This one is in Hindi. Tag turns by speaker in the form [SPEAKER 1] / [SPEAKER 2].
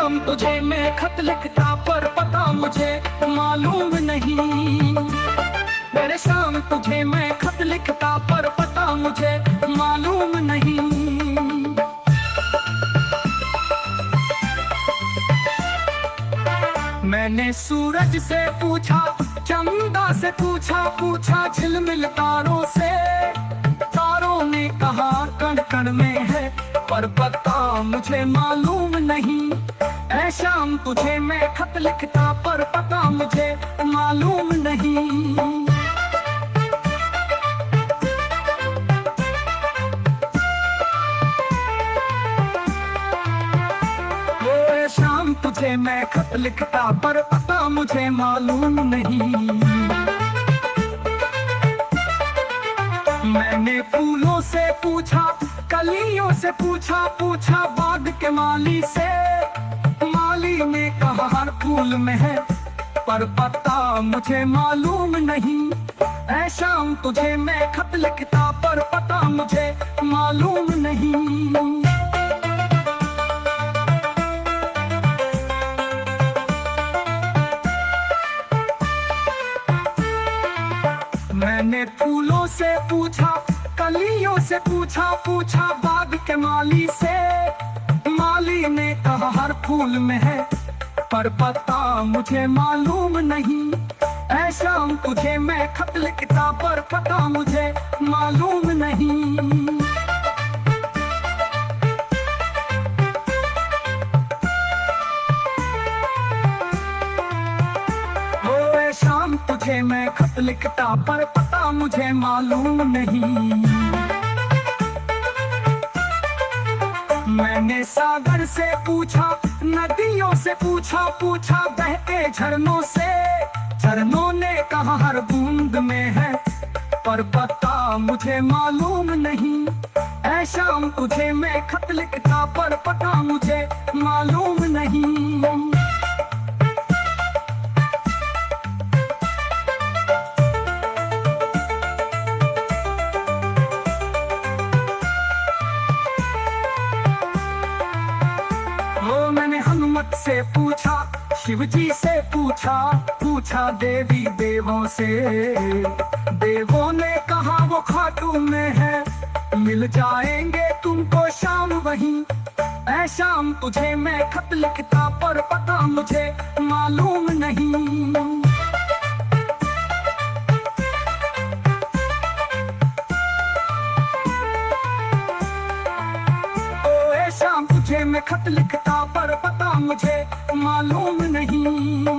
[SPEAKER 1] शाम तुझे मैं खत लिखता पर पता मुझे मालूम नहीं। मेरे शाम तुझे मैं खत लिखता पर पता मुझे मालूम नहीं। मैंने सूरज से पूछा, चंदा से पूछा झिलमिल तारों से। तारों ने कहा कण कण में है पर पता मुझे मालूम नहीं। ऐ शाम तुझे मैं खत लिखता पर पता मुझे मालूम नहीं। शाम तुझे मैं खत लिखता पर पता मुझे मालूम नहीं। मैंने फूलों से पूछा, कलियों से पूछा बाग के माली से। माली ने कहा हर फूल में है पर पता मुझे मालूम नहीं। ऐ शाम तुझे मैं खत लिखता पर पता मुझे मालूम नहीं। मैंने फूलों से पूछा, कलियों से पूछा बाग के माली से। माली ने कहा हर फूल में है पर पता मुझे मालूम नहीं। ऐ शाम तुझे मैं खत लिखता पर पता मुझे मालूम नहीं। शाम तुझे मैं खत लिखता पर पता मुझे मालूम नहीं। मैंने सागर से पूछा, नदियों से पूछा बहते झरनों से। झरनों ने कहा हर बूंद में है पर पता मुझे मालूम नहीं। ऐ शाम तुझे मैं खत लिखता पर पता मुझे मालूम नहीं। मैंने हनुमत से पूछा, शिव जी से पूछा देवी देवों से। देवों ने कहा वो खाटू में है, मिल जाएंगे तुमको शाम वहीं। ऐ शाम तुझे मैं खत लिखता पर पता मुझे मालूम नहीं। शाम तुझे मैं खत लिखता पर पता मुझे मालूम नहीं।